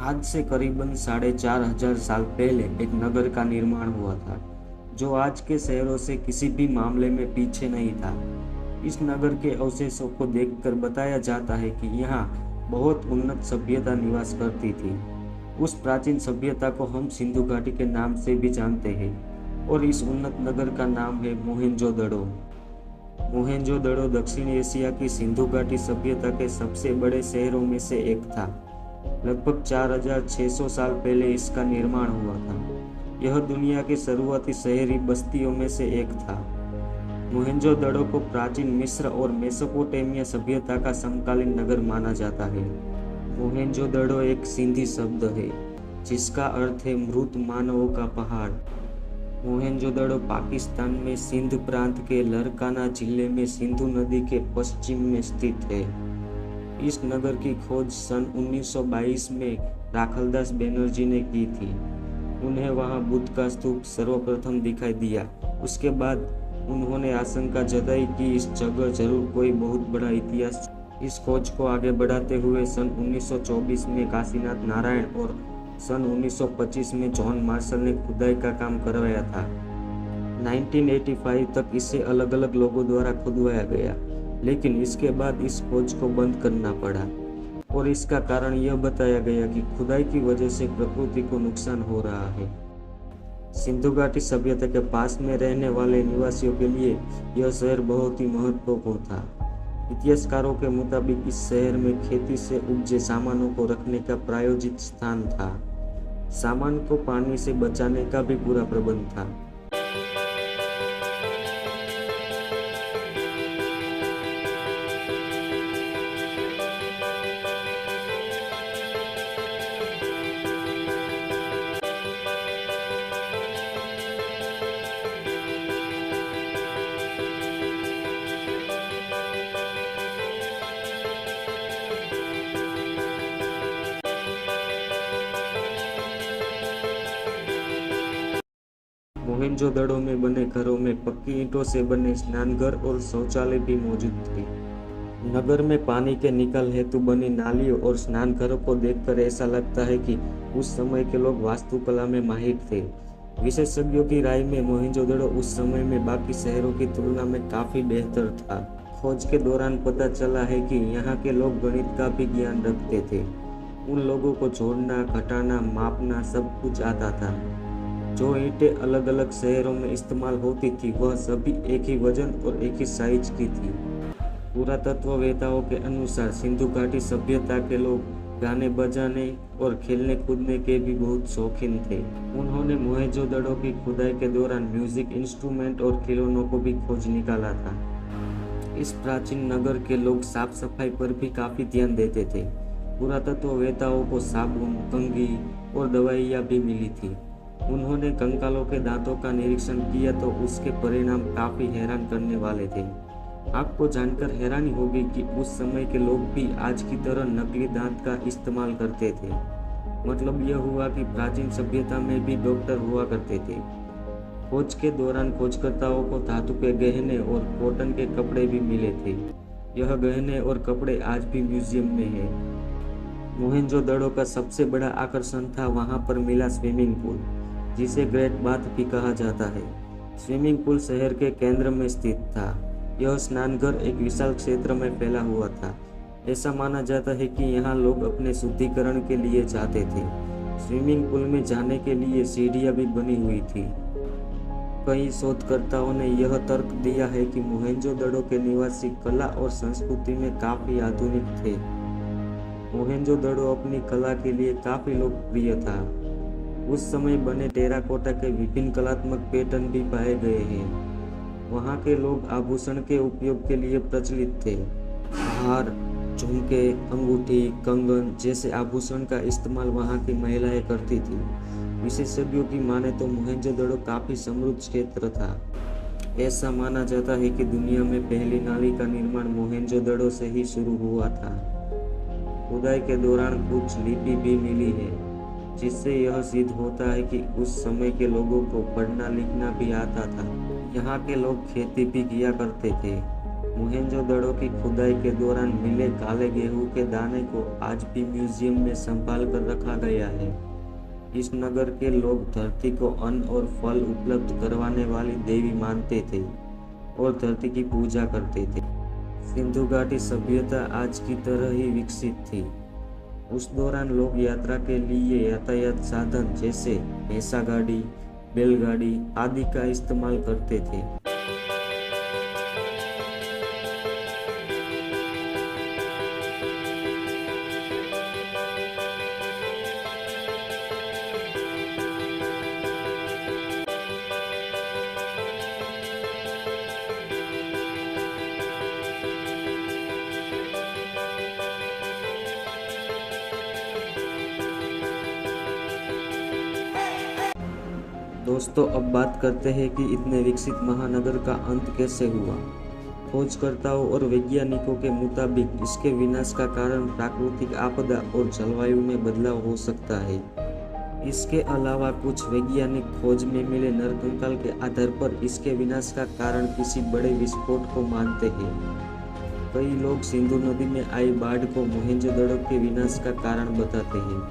आज से करीबन 4,500 साल पहले एक नगर का निर्माण हुआ था, जो आज के शहरों से किसी भी मामले में पीछे नहीं था। इस नगर के अवशेषों को देखकर बताया जाता है कि यहाँ बहुत उन्नत सभ्यता निवास करती थी। उस प्राचीन सभ्यता को हम सिंधु घाटी के नाम से भी जानते हैं और इस उन्नत नगर का नाम है मोहेंजोदड़ो। मोहेंजोदड़ो दक्षिण एशिया की सिंधु घाटी सभ्यता के सबसे बड़े शहरों में से एक था। लगभग 4,600 साल पहले इसका निर्माण हुआ था। यह दुनिया के शुरुआती शहरी बस्तियों में से एक था। मोहेंजोदड़ो को प्राचीन मिस्र और मेसोपोटामिया सभ्यता का समकालीन नगर माना जाता है। मोहेंजोदड़ो एक सिंधी शब्द है जिसका अर्थ है मृत मानवों का पहाड़। मोहेंजोदड़ो पाकिस्तान में सिंध प्रांत के लरकाना जिले में सिंधु नदी के पश्चिम में स्थित है। इस नगर की खोज सन 1922 में राखलदास बनर्जी ने की थी। उन्हें वहां बुद्ध का स्तूप सर्वप्रथम दिखाई दिया। उसके बाद उन्होंने आशंका जताई कि इस जगह जरूर कोई बहुत बड़ा इतिहास। इस खोज को आगे बढ़ाते हुए सन 1924 में काशीनाथ नारायण और सन 1925 में जॉन मार्शल ने खुदाई का काम करवाया था। 1985 तक इसे अलग अलग लोगों द्वारा खुदवाया गया, लेकिन इसके बाद इस खोज को बंद करना पड़ा और इसका कारण यह बताया गया कि खुदाई की वजह से प्रकृति को नुकसान हो रहा है। सिंधु घाटी सभ्यता के पास में रहने वाले निवासियों के लिए यह शहर बहुत ही महत्वपूर्ण था। इतिहासकारों के मुताबिक इस शहर में खेती से उपजे सामानों को रखने का प्रायोजित स्थान था। सामान को पानी से बचाने का भी पूरा प्रबंध था। मोहेंजोदड़ो में बने घरों में पक्की ईंटों से बने स्नानघर और शौचालय भी मौजूद थे। नगर में पानी के निकाल हेतु बनी नालियों और स्नानघरों को देखकर ऐसा लगता है कि उस समय के लोग वास्तुकला में माहिर थे। विशेषज्ञों की राय में मोहेंजोदड़ो उस समय में बाकी शहरों की तुलना में काफी बेहतर था। खोज के दौरान पता चला है कि यहाँ के लोग गणित का भी ज्ञान रखते थे। उन लोगों को जोड़ना, घटाना, मापना सब कुछ आता था। जो ईंटें अलग अलग शहरों में इस्तेमाल होती थी वह सभी एक ही वजन और एक ही साइज की थी। पुरातत्ववेताओं के अनुसार सिंधु घाटी सभ्यता के लोग गाने बजाने और खेलने कूदने के भी बहुत शौकीन थे। उन्होंने मोहेंजोदड़ो की खुदाई के दौरान म्यूजिक इंस्ट्रूमेंट और खिलौनों को भी खोज निकाला था। इस प्राचीन नगर के लोग साफ सफाई पर भी काफी ध्यान देते थे। पुरातत्ववेताओं को साबुन, कंघी और दवाइयाँ भी मिली थी। उन्होंने कंकालों के दांतों का निरीक्षण किया तो उसके परिणाम काफी हैरान करने वाले थे। आपको जानकर हैरानी होगी कि उस समय के लोग भी आज की तरह नकली दांत का इस्तेमाल करते थे। मतलब यह हुआ कि प्राचीन सभ्यता में भी डॉक्टर हुआ करते थे। खोज के दौरान खोजकर्ताओं को धातु के गहने और कॉटन के कपड़े भी मिले थे। यह गहने और कपड़े आज भी म्यूजियम में है। मोहेंजोदड़ो का सबसे बड़ा आकर्षण था वहां पर मिला स्विमिंग पूल, जिसे ग्रेट बाथ भी कहा जाता है। स्विमिंग पूल शहर के केंद्र में स्थित था। यह स्नानघर एक विशाल क्षेत्र में फैला हुआ था। ऐसा माना जाता है कि यहाँ लोग अपने शुद्धिकरण के लिए जाते थे। स्विमिंग पूल में जाने के लिए सीढ़ियाँ भी बनी हुई थी। कई शोधकर्ताओं ने यह तर्क दिया है कि मोहेंजोदड़ो के निवासी कला और संस्कृति में काफी आधुनिक थे। मोहेंजोदड़ो अपनी कला के लिए काफी लोकप्रिय था। उस समय बने टेराकोटा के विभिन्न कलात्मक पैटर्न भी पाए गए हैं। वहाँ के लोग आभूषण के उपयोग के लिए प्रचलित थे। हार, झुमके, अंगूठी, कंगन जैसे आभूषण का इस्तेमाल वहाँ की महिलाएं करती थी। विशेषज्ञों की माने तो मोहेंजोदड़ो काफी समृद्ध क्षेत्र था। ऐसा माना जाता है कि दुनिया में पहली नाली का निर्माण मोहेंजोदड़ो से ही शुरू हुआ था। खुदाई के दौरान कुछ लिपि भी मिली है, जिससे यह सिद्ध होता है कि उस समय के लोगों को पढ़ना लिखना भी आता था। यहाँ के लोग खेती भी किया करते थे। मोहेंजोदड़ो की खुदाई के दौरान मिले काले गेहूं के दाने को आज भी म्यूजियम में संभाल कर रखा गया है। इस नगर के लोग धरती को अन्न और फल उपलब्ध करवाने वाली देवी मानते थे और धरती की पूजा करते थे। सिंधु घाटी सभ्यता आज की तरह ही विकसित थी। उस दौरान लोग यात्रा के लिए यातायात साधन जैसे भैंसा गाड़ी, बैलगाड़ी आदि का इस्तेमाल करते थे। दोस्तों, अब बात करते हैं कि इतने विकसित महानगर का अंत कैसे हुआ। खोजकर्ताओं और वैज्ञानिकों के मुताबिक इसके विनाश का कारण प्राकृतिक आपदा और जलवायु में बदलाव हो सकता है। इसके अलावा कुछ वैज्ञानिक खोज में मिले नरकंकाल के आधार पर इसके विनाश का कारण किसी बड़े विस्फोट को मानते हैं। कई लोग सिंधु नदी में आई बाढ़ को मोहेंजोदड़ो के विनाश का कारण बताते हैं।